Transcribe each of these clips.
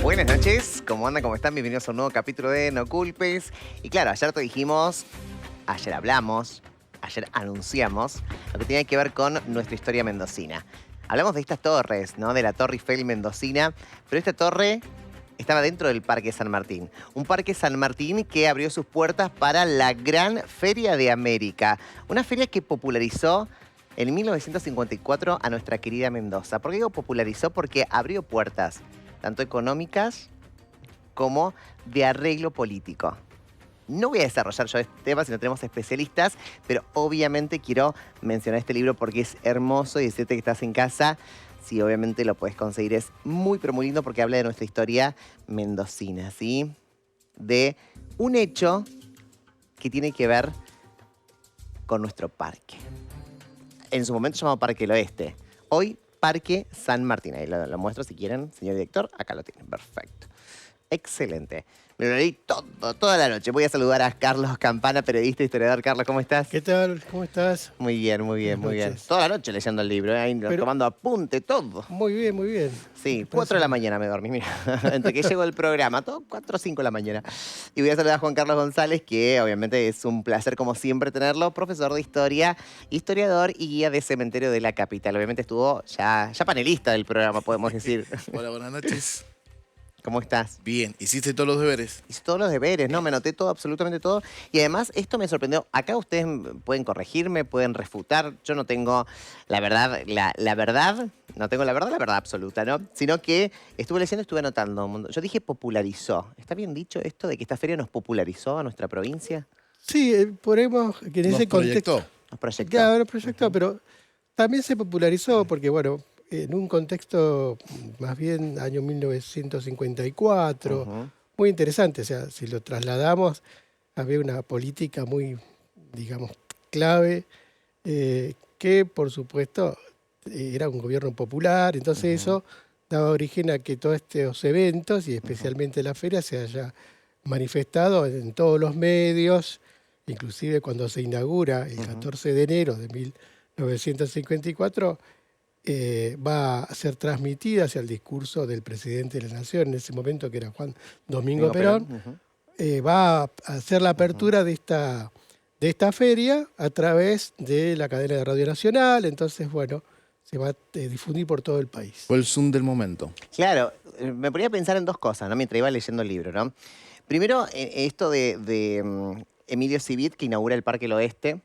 Buenas noches, ¿cómo andan? ¿Cómo están? Bienvenidos a un nuevo capítulo de No Culpes. Y claro, ayer te dijimos, ayer hablamos, ayer anunciamos lo que tiene que ver con nuestra historia mendocina. Hablamos de estas torres, ¿no? De la Torre Eiffel mendocina, pero esta torre estaba dentro del Parque San Martín. Un Parque San Martín que abrió sus puertas para la Gran Feria de América. Una feria que popularizó en 1954 a nuestra querida Mendoza. ¿Por qué digo popularizó? Porque abrió puertas, tanto económicas como de arreglo político. No voy a desarrollar yo este tema si no tenemos especialistas, pero obviamente quiero mencionar este libro porque es hermoso y decirte que estás en casa. Sí, obviamente lo puedes conseguir. Es muy, pero muy lindo porque habla de nuestra historia mendocina, ¿sí? De un hecho que tiene que ver con nuestro parque. En su momento llamado Parque del Oeste. Hoy, Parque San Martín. Ahí lo muestro si quieren, señor director. Acá lo tienen. Perfecto. Excelente. Me lo leí toda la noche. Voy a saludar a Carlos Campana, periodista, historiador. Carlos, ¿cómo estás? ¿Qué tal? ¿Cómo estás? Muy bien, muy bien, muy bien. noches. Toda la noche leyendo el libro, ahí tomando apunte, todo. Muy bien, muy bien. Sí, 4 de la mañana me dormí, mira. Entre que llegó el programa, todo 4 o 5 de la mañana. Y voy a saludar a Juan Carlos González, que obviamente es un placer como siempre tenerlo, profesor de historia, historiador y guía de cementerio de la capital. Obviamente estuvo ya panelista del programa, podemos decir. Hola, buenas noches. ¿Cómo estás? Bien, ¿hiciste todos los deberes? Hice todos los deberes, ¿no? Me anoté todo, absolutamente todo. Y además, esto me sorprendió. Acá ustedes pueden corregirme, pueden refutar. Yo no tengo la verdad, la verdad, no tengo la verdad absoluta, ¿no? Sino que estuve leyendo, estuve anotando. Yo dije popularizó. ¿Está bien dicho esto de que esta feria nos popularizó a nuestra provincia? Sí, ponemos que en ese contexto. Nos proyectó. Claro, proyectó, pero también se popularizó porque, bueno, en un contexto más bien año 1954, muy interesante. O sea, si lo trasladamos, había una política muy, digamos, clave, que por supuesto era un gobierno popular. Entonces eso daba origen a que todos estos eventos, y especialmente la feria, se haya manifestado en todos los medios, inclusive cuando se inaugura el 14 de enero de 1954, va a ser transmitida hacia el discurso del presidente de la Nación, en ese momento que era Juan Domingo Perón. Va a hacer la apertura de esta feria a través de la cadena de Radio Nacional. Entonces, bueno, se va a difundir por todo el país. Fue el Zoom del momento. Claro, me ponía a pensar en dos cosas, ¿no? Mientras iba leyendo el libro, ¿no? Primero, esto de Emilio Civit, que inaugura el Parque del Oeste.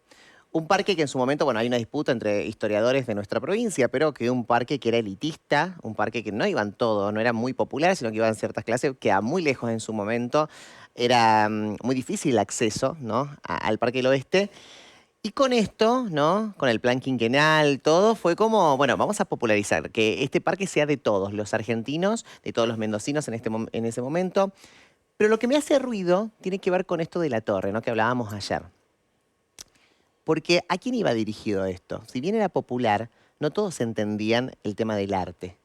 Un parque que en su momento, bueno, hay una disputa entre historiadores de nuestra provincia, pero que un parque que era elitista, un parque que no iban todos, no era muy popular, sino que iban ciertas clases, quedaba muy lejos en su momento. Era muy difícil el acceso, ¿no? Al Parque del Oeste. Y con esto, ¿no? Con el plan quinquenal, todo, fue como, bueno, vamos a popularizar, que este parque sea de todos los argentinos, de todos los mendocinos en ese momento. Pero lo que me hace ruido tiene que ver con esto de la torre, ¿no? Que hablábamos ayer. Porque ¿a quién iba dirigido esto? Si bien era popular, no todos entendían el tema del arte.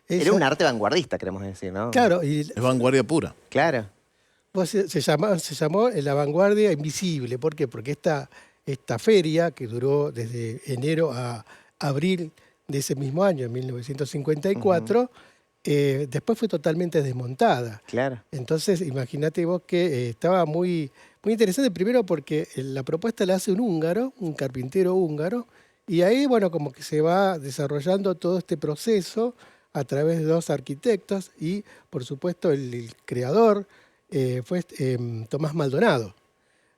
Era un arte vanguardista, queremos decir, ¿no? Claro. Es vanguardia pura. Claro. Pues se llamó la vanguardia invisible. ¿Por qué? Porque esta feria, que duró desde enero a abril de ese mismo año, en 1954, después fue totalmente desmontada. Claro. Entonces, imagínate vos que estaba muy, muy interesante, primero porque la propuesta la hace un húngaro, un carpintero húngaro, y ahí, bueno, como que se va desarrollando todo este proceso a través de dos arquitectos y, por supuesto, el creador fue Tomás Maldonado.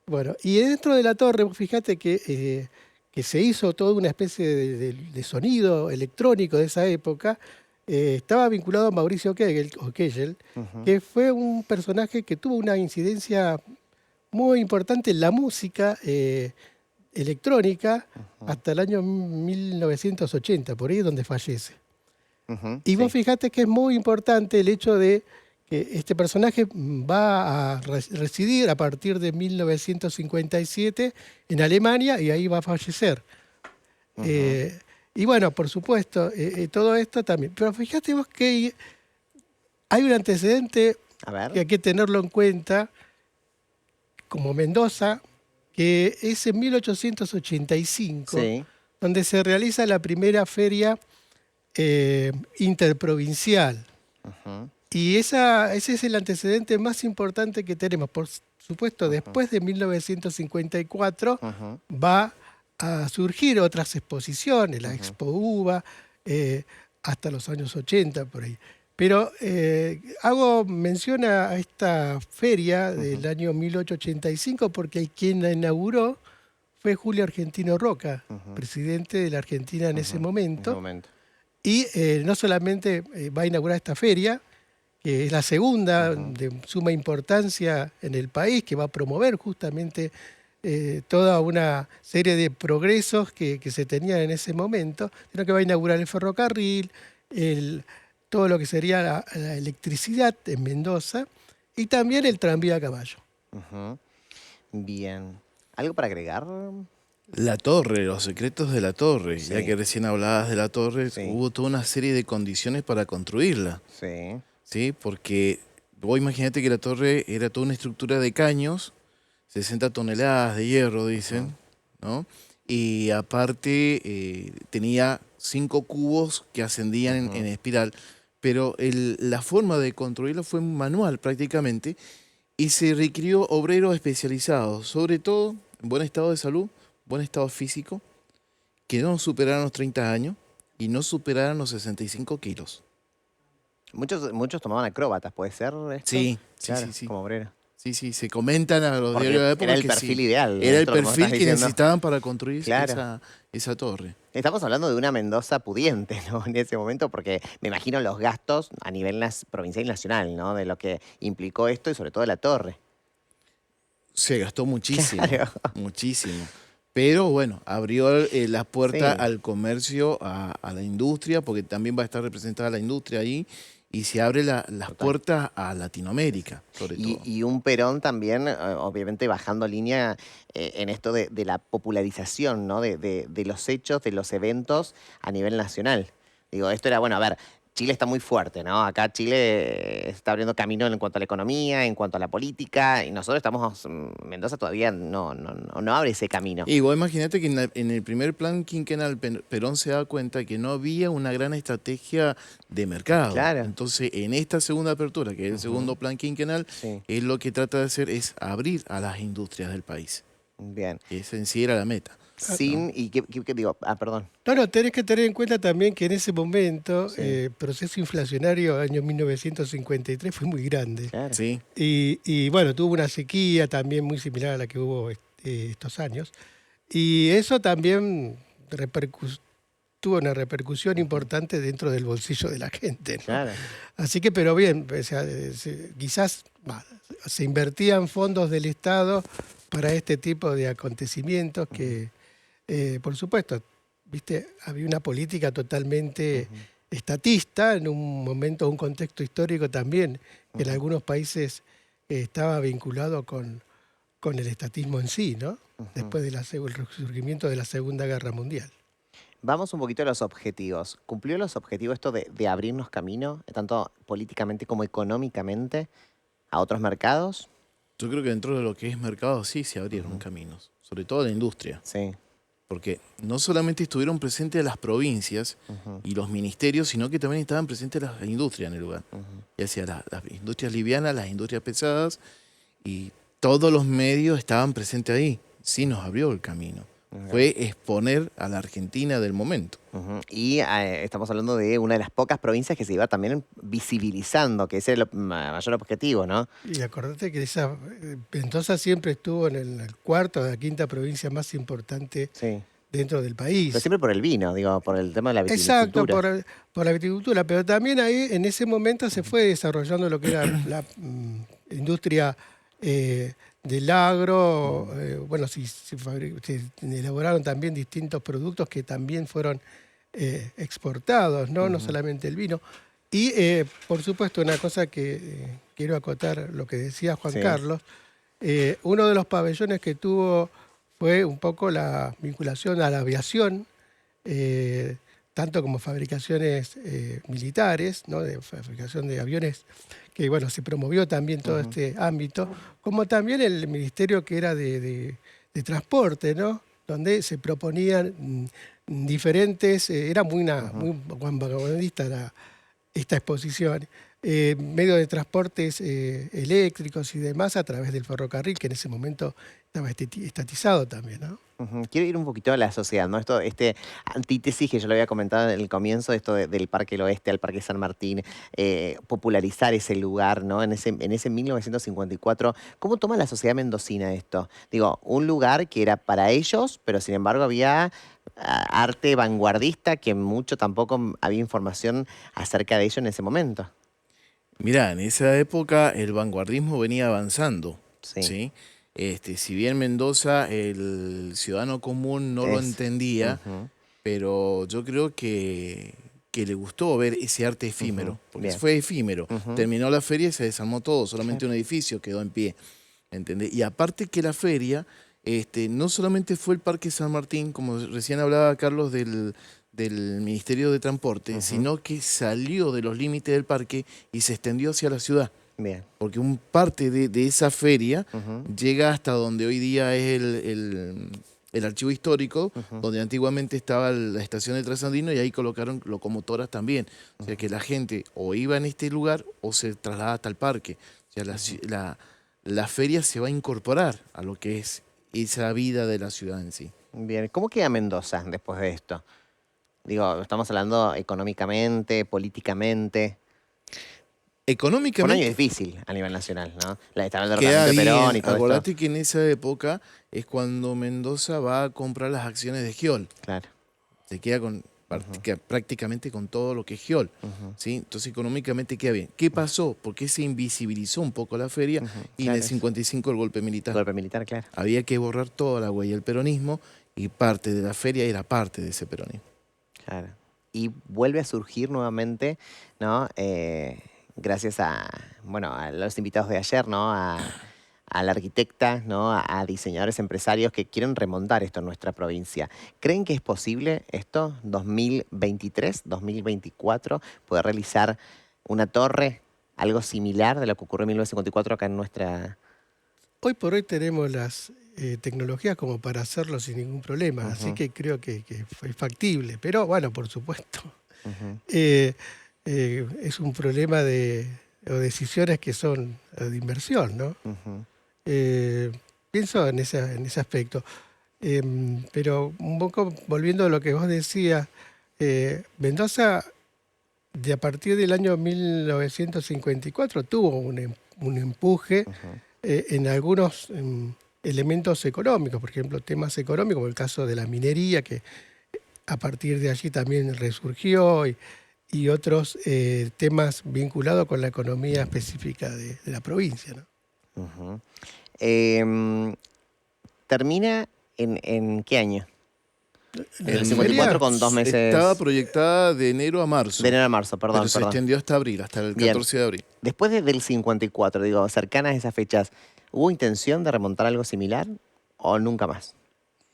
Bueno, y dentro de la torre, fíjate que se hizo toda una especie de sonido electrónico de esa época. Estaba vinculado a Mauricio Kegel, que fue un personaje que tuvo una incidencia muy importante en la música electrónica hasta el año 1980, por ahí es donde fallece. Y vos fijate que es muy importante el hecho de que este personaje va a residir a partir de 1957 en Alemania y ahí va a fallecer. Y bueno, por supuesto, todo esto también. Pero fíjate vos que hay un antecedente que hay que tenerlo en cuenta, como Mendoza, que es en 1885, donde se realiza la primera feria interprovincial. Y ese es el antecedente más importante que tenemos. Por supuesto, después de 1954 Ujú. va a surgir otras exposiciones, la Ujú. Expo UBA, hasta los años 80 por ahí. Pero hago mención a esta feria del año 1885 porque quien la inauguró fue Julio Argentino Roca, Ujú. presidente de la Argentina en ese Ujú. En ese momento. momento. Y no solamente va a inaugurar esta feria, que es la segunda Ujú. de suma importancia en el país, que va a promover justamente toda una serie de progresos que se tenían en ese momento, sino que va a inaugurar el ferrocarril, todo lo que sería la electricidad en Mendoza y también el tranvía a caballo. Ujú. Bien. ¿Algo para agregar? La torre, los secretos de la torre. Ya Sí. que recién hablabas de la torre, Sí. hubo toda una serie de condiciones para construirla, Sí. ¿sí? Porque vos imagínate que la torre era toda una estructura de caños, 60 toneladas de hierro, dicen, ¿no? Y aparte tenía 5 cubos que ascendían en espiral, pero la forma de construirlo fue manual prácticamente y se requirió obreros especializados, sobre todo en buen estado de salud, buen estado físico, que no superaran los 30 años y no superaran los 65 kilos. Muchos tomaban acróbatas, ¿puede ser esto? Sí, sí, Claro, sí, sí. como obrera. Sí, sí, se comentan a los diarios de Porque la era época el que perfil sí. ideal, Era el esto lo que me estás perfil que diciendo. necesitaban para construir Claro. esa torre. Estamos hablando de una Mendoza pudiente, ¿no? En ese momento, porque me imagino los gastos a nivel provincial y nacional, ¿no? De lo que implicó esto y sobre todo la torre. Se gastó muchísimo, Claro. muchísimo. Pero bueno, abrió la puerta Sí. al comercio, a la industria, porque también va a estar representada la industria ahí, y se abre las Total. puertas a Latinoamérica, sobre todo. Y un Perón también, obviamente, bajando línea en esto de la popularización, ¿no? De los hechos, de los eventos a nivel nacional. Digo, esto era, bueno, a ver, Chile está muy fuerte, ¿no? Acá Chile está abriendo camino en cuanto a la economía, en cuanto a la política, y nosotros estamos, Mendoza todavía no abre ese camino. Y vos imaginate que en el primer plan quinquenal Perón se da cuenta que no había una gran estrategia de mercado. Claro. Entonces, en esta segunda apertura, que es el segundo plan quinquenal, Sí. él lo que trata de hacer es abrir a las industrias del país. Bien. Esa en sí era la meta. ¿Y qué digo? Ah, perdón. No, tenés que tener en cuenta también que en ese momento Sí. el proceso inflacionario año 1953 fue muy grande. Claro. Sí. Y bueno, tuvo una sequía también muy similar a la que hubo estos años. Y eso también tuvo una repercusión importante dentro del bolsillo de la gente, ¿no? Claro. Así que, pero bien, o sea, quizás se invertían fondos del Estado para este tipo de acontecimientos que, por supuesto, viste, había una política totalmente estatista en un momento, un contexto histórico también, que en algunos países estaba vinculado con el estatismo en sí, ¿no? Después del resurgimiento de la Segunda Guerra Mundial. Vamos un poquito a los objetivos. ¿Cumplió los objetivos esto de abrirnos camino, tanto políticamente como económicamente, a otros mercados? Yo creo que dentro de lo que es mercado sí se abrieron caminos, sobre todo la industria. Sí. Porque no solamente estuvieron presentes las provincias y los ministerios, sino que también estaban presentes las industrias en el lugar. Ya sea las industrias livianas, las industrias pesadas, y todos los medios estaban presentes ahí. Sí nos abrió el camino. Fue exponer a la Argentina del momento. Y estamos hablando de una de las pocas provincias que se iba también visibilizando, que ese es el mayor objetivo, ¿no? Y acordate que Mendoza siempre estuvo en el cuarto de la quinta provincia más importante Sí. dentro del país. Pero siempre por el vino, digo, por el tema de la Exacto, viticultura. por la viticultura, pero también ahí en ese momento se fue desarrollando lo que era la industria del agro. Bueno, se elaboraron también distintos productos que también fueron exportados, ¿no? No solamente el vino. Y por supuesto, una cosa que quiero acotar lo que decía Juan Sí. Carlos, uno de los pabellones que tuvo fue un poco la vinculación a la aviación, tanto como fabricaciones militares, ¿no? De fabricación de aviones, que bueno, se promovió también todo este ámbito, como también el ministerio que era de transporte, ¿no? Donde se proponían diferentes, era muy vanguardista esta exposición. medios de transportes eléctricos y demás a través del ferrocarril, que en ese momento estaba estatizado también, ¿no? Ujú. Quiero ir un poquito a la sociedad, ¿no? Esto, antítesis que yo lo había comentado en el comienzo, esto del Parque del Oeste al Parque San Martín, popularizar ese lugar, ¿no? En ese 1954, ¿cómo toma la sociedad mendocina esto? Digo, un lugar que era para ellos, pero sin embargo había arte vanguardista que mucho tampoco había información acerca de ello en ese momento. Mirá, en esa época el vanguardismo venía avanzando, Sí, ¿sí? Si bien Mendoza, el ciudadano común no lo es. entendía, Ujú, pero yo creo que le gustó ver ese arte ujú, efímero, porque bien. fue efímero. Ujú, Terminó la feria y se desarmó todo, solamente claro. un edificio quedó en pie, ¿entendés? Y aparte que la feria, no solamente fue el Parque San Martín, como recién hablaba Carlos del Ministerio de Transporte, Ujú, sino que salió de los límites del parque y se extendió hacia la ciudad. bien. Porque un parte de esa feria Ujú, llega hasta donde hoy día es el archivo histórico, ujú, donde antiguamente estaba la estación de Trasandino y ahí colocaron locomotoras también. O sea que ujú, la gente o iba en este lugar o se traslada hasta el parque. O sea, ujú. la feria se va a incorporar a lo que es esa vida de la ciudad en sí. Bien, ¿cómo queda Mendoza después de esto? Digo, estamos hablando económicamente, políticamente. Fue un año Económicamente difícil a nivel nacional, ¿no? Estaba el queda derrocamiento de Perón bien. y todo esto. Acordate que en esa época es cuando Mendoza va a comprar las acciones de Giol. Claro. Se queda con Ujú, prácticamente con todo lo que es Giol, ujú, ¿sí? Entonces económicamente queda bien. ¿Qué pasó? Porque se invisibilizó un poco la feria ujú. y en el Claro, eso. 55 el golpe militar. Golpe militar, claro. Había que borrar toda la huella del peronismo y parte de la feria era parte de ese peronismo. Claro. Y vuelve a surgir nuevamente, ¿no? Gracias bueno, a los invitados de ayer, ¿no? A la arquitecta, ¿no? A diseñadores empresarios que quieren remontar esto en nuestra provincia. ¿Creen que es posible esto, 2023, 2024, poder realizar una torre, algo similar de lo que ocurrió en 1954 acá en nuestra... Hoy por hoy tenemos las tecnologías como para hacerlo sin ningún problema, así Ujú, que creo que fue factible. Pero bueno, por supuesto, ujú, eh, es un problema o decisiones que son de inversión, ¿no? ujú, Eh, Pienso en ese aspecto. Pero un poco volviendo a lo que vos decías, Mendoza, de a partir del año 1954, tuvo un empuje ujú, en algunos elementos económicos, por ejemplo, temas económicos, como el caso de la minería, que a partir de allí también resurgió, y otros temas vinculados con la economía específica de la provincia, ¿no? ujú. Em, ¿Termina en qué año? En el La 54 feria, con 2 meses. Estaba proyectada de enero a De marzo, enero a marzo, pero perdón, se perdón. extendió hasta abril, hasta el Bien. 14 de abril. Después del 54, digo, cercanas a esas fechas, ¿hubo intención de remontar algo similar o nunca más?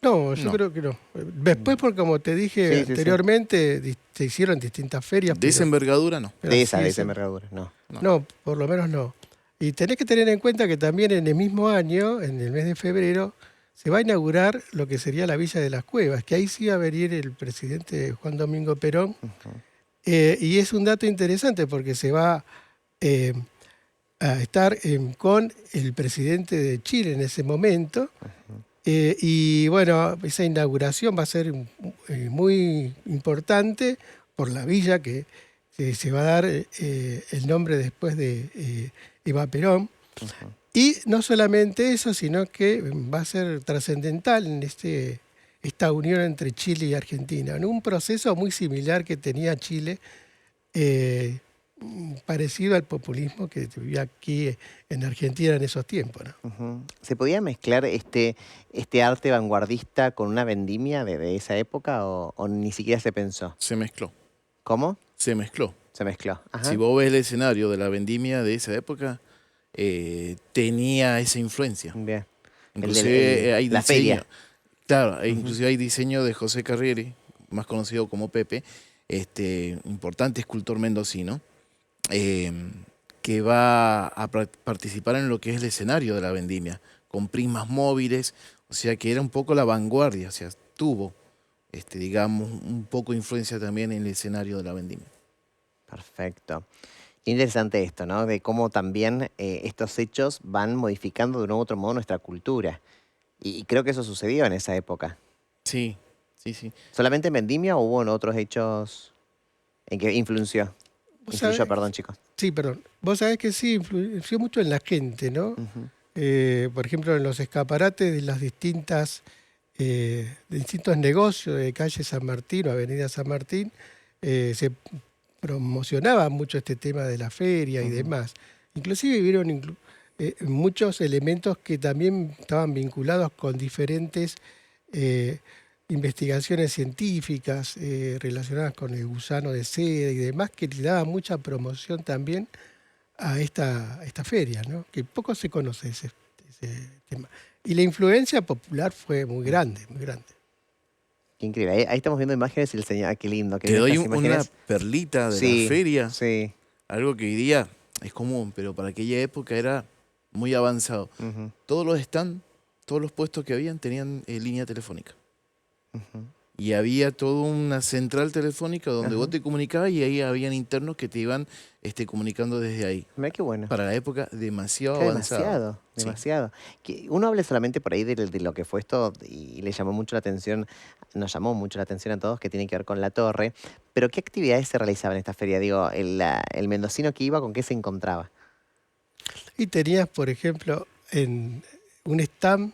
no, yo No. creo que no. Después, Mm. porque como te dije Sí, sí, sí. anteriormente, se hicieron distintas ferias, De esa envergadura no. pero De así esa es. envergadura, no. No. No, por lo menos no. Y tenés que tener en cuenta que también en el mismo año, en el mes de febrero, se va a inaugurar lo que sería la Villa de las Cuevas, que ahí sí va a venir el presidente Juan Domingo Perón. Ujú, Y es un dato interesante porque se va eh, a estar con el presidente de Chile en ese momento. ujú, Y bueno, esa inauguración va a ser muy importante por la villa que se va a dar el nombre después de Eva Perón. ujú. Y no solamente eso, sino que va a ser trascendental en esta unión entre Chile y Argentina, en un proceso muy similar que tenía Chile, eh, parecido al populismo que vivía aquí en Argentina en esos tiempos, ¿no? Ujú. ¿Se podía mezclar este arte vanguardista con una vendimia de esa época o ni siquiera se pensó? Se mezcló. ¿Cómo? Se mezcló. Se mezcló. Si Ajá. vos ves el escenario de la vendimia de esa época, tenía esa influencia. Bien. Inclusive hay La diseño, feria. claro, Ujú, inclusive hay diseño de José Carrieri, más conocido como Pepe, importante escultor mendocino, eh, que va a participar en lo que es el escenario de la vendimia, con prismas móviles, o sea que era un poco la vanguardia, o sea, tuvo, digamos, un poco de influencia también en el escenario de la vendimia. perfecto. Qué interesante esto, ¿no? De cómo también estos hechos van modificando de un u otro modo nuestra cultura. Y creo que eso sucedió en esa época. Sí, sí, sí. ¿Solamente en Vendimia o hubo en otros hechos en que influenció? Vos Influyó, sabés- perdón, chicos. sí, perdón. Vos sabés que sí, influyó mucho en la gente, ¿no? Ujú, Por ejemplo, en los escaparates de las de distintos negocios de calle San Martín o Avenida San Martín, se promocionaba mucho este tema de la feria y ujú, demás. Inclusive vieron muchos elementos que también estaban vinculados con diferentes eh, investigaciones científicas relacionadas con el gusano de seda y demás, que le daba mucha promoción también a esta feria, ¿no? Que poco se conoce ese tema. Y la influencia popular fue muy ujú. grande, muy grande. Qué increíble. Ahí estamos viendo imágenes y el señor, qué lindo, qué Te lindo doy estas una imágenes. perlita de la Sí, feria, sí. algo que hoy día es común, pero para aquella época era muy avanzado. Ujú, Todos los stands, todos los puestos que habían tenían línea telefónica. ujú. Y había toda una central telefónica donde vos Ajá. te comunicabas y ahí habían internos que te iban comunicando desde ahí. Mira qué bueno. Para la época demasiado Qué avanzado. demasiado, Sí. demasiado. Que uno hable solamente por ahí de lo que fue esto y le llamó mucho la atención, nos llamó mucho la atención a todos que tiene que ver con la torre. Pero ¿qué actividades se realizaban en esta feria? Digo, el mendocino que iba, ¿con qué se encontraba? Y tenías, por ejemplo, en un stand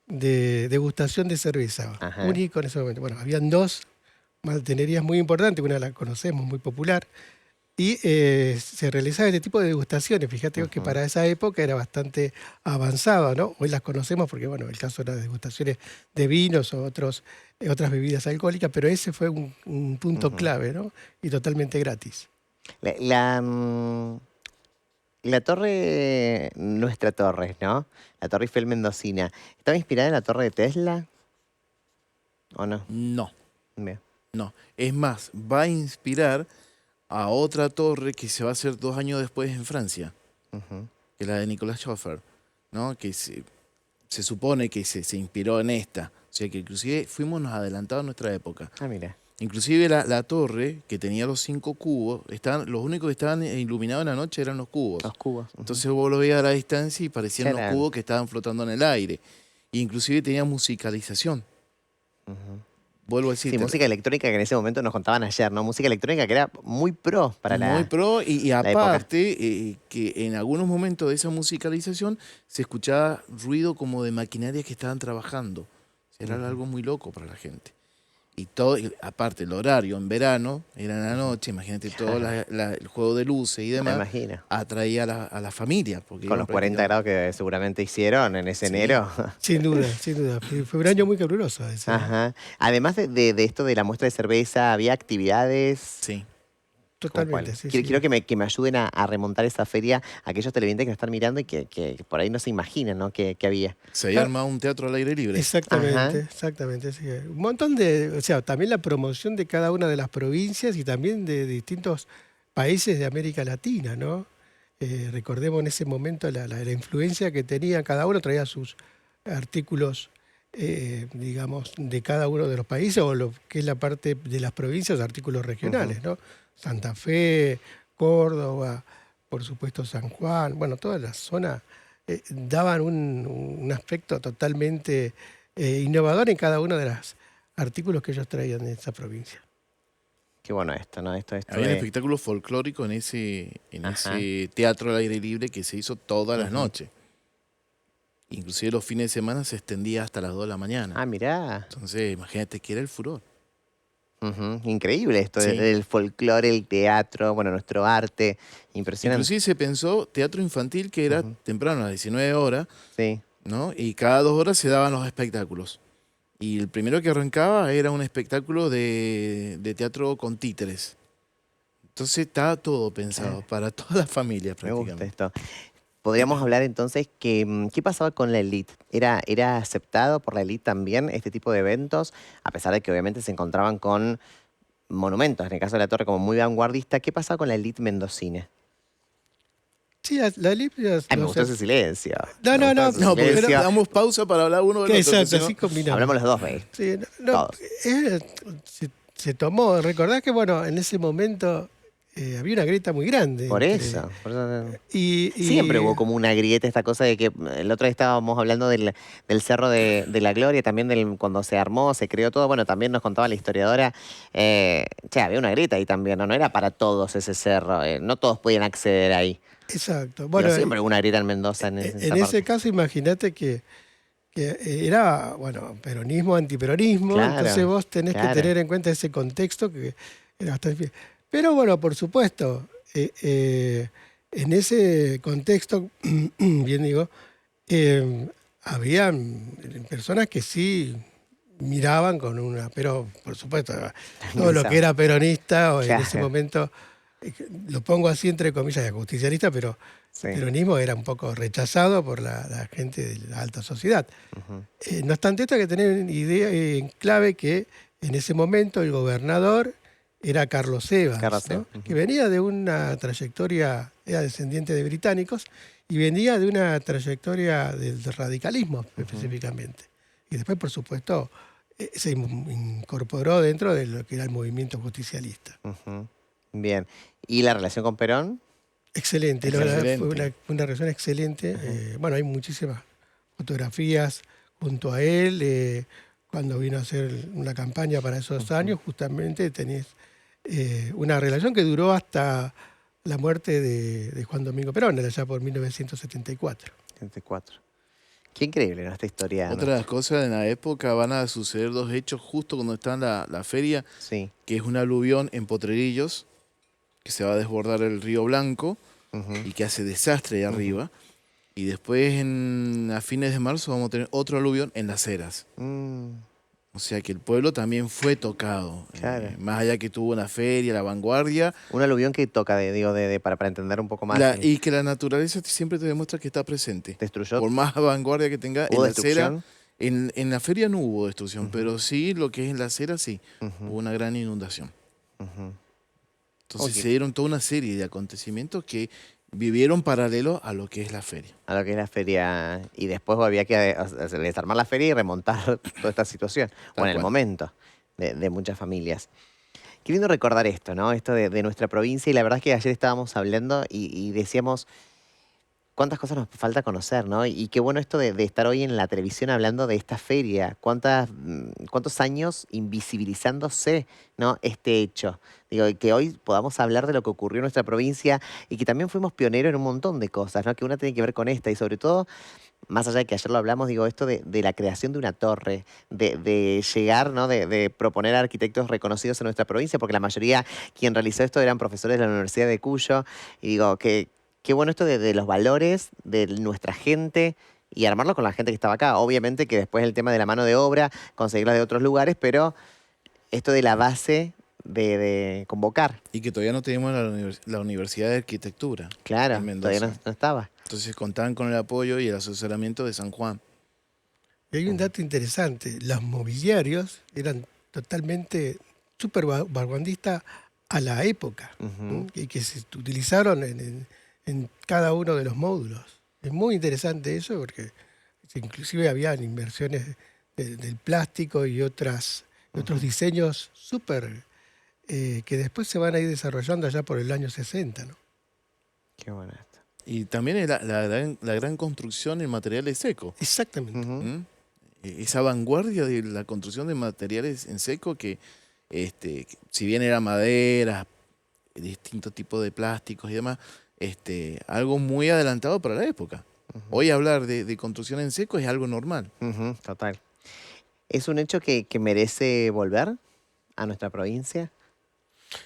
de degustación de cerveza, Ajá. único en ese momento. Bueno, habían dos maltenerías muy importantes, una la conocemos, muy popular, y se realizaba este tipo de degustaciones. Fíjate que Ujú, para esa época era bastante avanzado, ¿no? Hoy las conocemos porque, bueno, el caso era de degustaciones de vinos o otras bebidas alcohólicas, pero ese fue un punto ujú. clave, ¿no? Y totalmente gratis. La, la, mm, la torre, nuestra torre, ¿no? La Torre Eiffel mendocina, ¿estaba inspirada en la torre de Tesla o no? No, Bien. no. Es más, va a inspirar a otra torre que se va a hacer 2 años después en Francia, Ujú. que es la de Nicolas Schoeffer, ¿no? Que se supone que se inspiró en esta. O sea que inclusive fuimos nos adelantados a nuestra época. Ah, mira. Inclusive la torre, que tenía los 5 cubos, los únicos que estaban iluminados en la noche eran los cubos. Los cubos. Ujú. Entonces vos lo veías a la distancia y Ya parecían los eran. cubos que estaban flotando en el aire. E inclusive tenía musicalización. Ujú. Vuelvo a Sí, decirte, música electrónica que en ese momento nos contaban ayer, ¿no? Música electrónica que era muy pro para muy pro y la época. aparte que en algunos momentos de esa musicalización se escuchaba ruido como de maquinarias que estaban trabajando. Era Ujú, algo muy loco para la gente. Y todo, y aparte el horario en verano, era en la ujú. noche, imagínate todo el juego de luces y Me demás, imagino. atraía a la familia, porque Con iban los 40 prácticamente. grados que seguramente hicieron en ese Sí, enero. Sin duda, sin duda. Fue un año muy caluroso ese, ¿eh? Ajá. Además de esto de la muestra de cerveza, había actividades. sí. ¿Cómo Totalmente, cuáles? sí, Quiero, sí. quiero que me ayuden a remontar esa feria a aquellos televidentes que nos están mirando y que por ahí no se imaginan, ¿no? Que había. Se había armado un teatro al aire libre. Exactamente, Ajá. exactamente. Sí. Un montón o sea, también la promoción de cada una de las provincias y también de distintos países de América Latina, ¿no? Recordemos en ese momento la influencia que tenía, cada uno traía sus artículos, digamos, de cada uno de los países o lo que es la parte de las provincias, artículos Ujú. regionales, ¿no? Santa Fe, Córdoba, por supuesto San Juan, bueno, toda la zona daban un aspecto totalmente innovador en cada uno de los artículos que ellos traían de esa provincia. Qué bueno esto, ¿no? Esto Había un de. espectáculo folclórico en en Ajá. ese teatro al aire libre que se hizo todas las Ujú. noches. Inclusive los fines de semana se extendía hasta las 2 de la mañana. Ah, mirá. Entonces, imagínate que era el furor. Ujú. Increíble esto Sí. del folclore, el teatro, bueno, nuestro arte. Impresionante. Inclusive se pensó teatro infantil que era Ujú. temprano, a las 19 horas, Sí. ¿no? Y cada 2 horas se daban los espectáculos. Y el primero que arrancaba era un espectáculo de teatro con títeres. Entonces estaba todo pensado para toda la familia Me gusta prácticamente. esto. Podríamos hablar entonces que, ¿qué pasaba con la élite? ¿Era aceptado por la élite también este tipo de eventos? A pesar de que obviamente se encontraban con monumentos, en el caso de la torre como muy vanguardista, ¿qué pasaba con la élite mendocina? Sí, la Libia, Ay, me no gustó sé. ese silencio. No, Me no, gustó no, ese No, porque pero, silencio. damos pausa para hablar uno del que otro, porque exacto, si así no, combinamos. Hablamos los dos, ¿veis? Sí, no, Todos. se tomó, recordás que bueno, en ese momento había una grieta muy grande. Por eso. Por eso. Y Siempre hubo como una grieta, esta cosa de que el otro día estábamos hablando del Cerro de la Gloria, también cuando se armó, se creó todo. Bueno, también nos contaba la historiadora, había una grieta ahí también, ¿no? No era para todos ese cerro, no todos podían acceder ahí. Exacto. Pero Bueno, siempre hubo una grieta en Mendoza en esa parte. ese caso, imagínate que era, bueno, peronismo, antiperonismo, Claro, entonces vos tenés claro. que tener en cuenta ese contexto que era bastante... Pero bueno, por supuesto, en ese contexto, bien digo, habían personas que sí miraban con una... Pero, por supuesto, todo lo que era peronista o en ese Claro. momento, lo pongo así entre comillas, justicialista, pero Sí. el peronismo era un poco rechazado por la gente de la alta sociedad. Ujú. No obstante, esto hay que tener en idea, en clave que en ese momento el gobernador era Carlos Evans, Carlos ¿no? Evans, ujú. Que venía de una trayectoria, era descendiente de británicos, y venía de una trayectoria del radicalismo específicamente. Y después, por supuesto, se incorporó dentro de lo que era el movimiento justicialista. Ujú. Bien. ¿Y la relación con Perón? Excelente, la verdad fue Excelente. una relación excelente. Bueno, hay muchísimas fotografías junto a él. Cuando vino a hacer una campaña para esos años, justamente tenés una relación que duró hasta la muerte de Juan Domingo Perón, allá por 1974. 34. Qué increíble, ¿no? Esta historia. ¿no? Otra de las cosas, en la época van a suceder dos hechos justo cuando está la feria, Sí. que es un aluvión en Potrerillos, que se va a desbordar el río Blanco Ujú. y que hace desastre ahí arriba. Y después, a fines de marzo, vamos a tener otro aluvión en Las Heras. Mm, O sea que el pueblo también fue tocado. Claro. Más allá que tuvo una feria, la vanguardia, un aluvión que toca, para entender un poco más. y que la naturaleza siempre te demuestra que está presente. Destruyó. Por más vanguardia que tenga, en ¿Hubo la acera, destrucción? en la feria no hubo destrucción, Ujú. pero sí lo que es en la acera, sí, Ujú, hubo una gran inundación. ujú. Entonces Ok. se dieron toda una serie de acontecimientos que vivieron paralelo a lo que es la feria. A lo que es la feria. Y después había que desarmar la feria y remontar toda esta situación. O Tal en el cual. momento de muchas familias. Qué lindo recordar esto, ¿no? Esto de nuestra provincia. Y la verdad es que ayer estábamos hablando y decíamos cuántas cosas nos falta conocer, ¿no? Y qué bueno esto de estar hoy en la televisión hablando de esta feria. ¿Cuántos años invisibilizándose, ¿no? Este hecho. Digo, y que hoy podamos hablar de lo que ocurrió en nuestra provincia y que también fuimos pioneros en un montón de cosas, ¿no? Que una tiene que ver con esta y sobre todo, más allá de que ayer lo hablamos, digo, esto de la creación de una torre, de llegar, ¿no? De proponer a arquitectos reconocidos en nuestra provincia, porque la mayoría quien realizó esto eran profesores de la Universidad de Cuyo. Y digo, qué bueno esto de los valores de nuestra gente y armarlo con la gente que estaba acá. Obviamente que después el tema de la mano de obra, conseguirla de otros lugares, pero esto de la base de convocar. Y que todavía no tenemos la Universidad de Arquitectura Claro, en todavía Mendoza. no estaba. Entonces contaban con el apoyo y el asesoramiento de San Juan. Y hay un dato interesante, los mobiliarios eran totalmente súper vanguardistas a la época, Ujú. ¿no? Y que se utilizaron en cada uno de los módulos. Es muy interesante eso porque inclusive había inversiones del plástico y otros diseños súper que después se van a ir desarrollando allá por el año 60, ¿no? Qué bueno esto. Y también la gran construcción en materiales secos. Exactamente. Ujú. ¿Mm? Esa vanguardia de la construcción de materiales en seco que, si bien era madera, distintos tipos de plásticos y demás, algo muy adelantado para la época. Hoy hablar de construcción en seco es algo normal. Ujú, total. ¿Es un hecho que merece volver a nuestra provincia?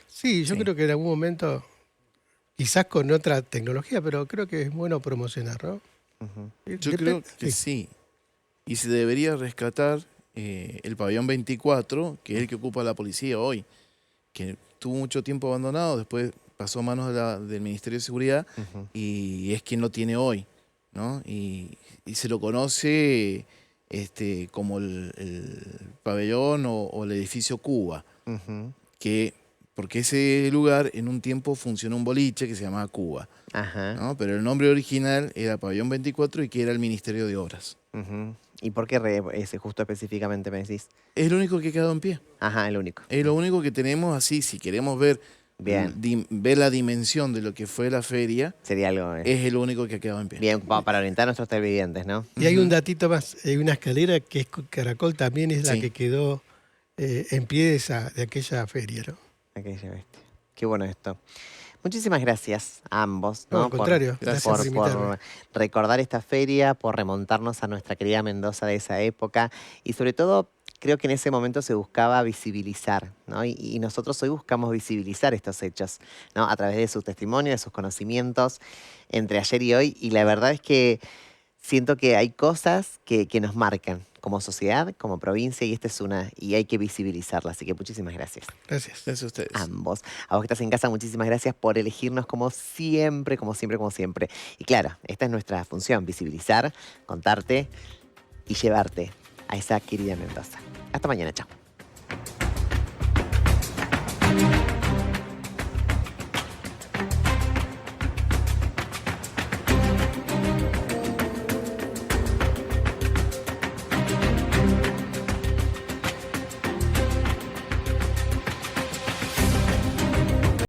Sí, yo Sí. creo que en algún momento, quizás con otra tecnología, pero creo que es bueno promocionar, ¿no? Ujú. Yo creo que sí. Y se debería rescatar el pabellón 24, que es el que ocupa la policía hoy, que tuvo mucho tiempo abandonado, después pasó a manos del Ministerio de Seguridad Ujú. y es quien lo tiene hoy, ¿no? Y se lo conoce como el pabellón o el edificio Cuba, Ujú. porque ese lugar en un tiempo funcionó un boliche que se llamaba Cuba, Ajá. ¿no? Pero el nombre original era Pabellón 24 y que era el Ministerio de Obras. Ujú. ¿Y por qué ese justo específicamente me decís? Es lo único que ha quedado en pie. Ajá, el único. Es lo único que tenemos así, si queremos ver Bien. ver la dimensión de lo que fue la feria, Sería algo es el único que ha quedado en pie. bien para orientar a nuestros televidentes, ¿no? Y hay un datito más, hay una escalera que es Caracol, también es la Sí. que quedó en pie de aquella feria, ¿no? Aquella bestia. Qué bueno esto. Muchísimas gracias a ambos, No, ¿no? al contrario, gracias por invitarme. por recordar esta feria, por remontarnos a nuestra querida Mendoza de esa época y sobre todo creo que en ese momento se buscaba visibilizar, ¿no? Y nosotros hoy buscamos visibilizar estos hechos, ¿no? A través de sus testimonios, de sus conocimientos entre ayer y hoy y la verdad es que siento que hay cosas que nos marcan como sociedad, como provincia y esta es una y hay que visibilizarla, así que muchísimas gracias. Gracias. Gracias a ustedes. Ambos. A vos que estás en casa, muchísimas gracias por elegirnos como siempre, como siempre, como siempre. Y claro, esta es nuestra función, visibilizar, contarte y llevarte a esa querida Mendoza. Hasta mañana, chao.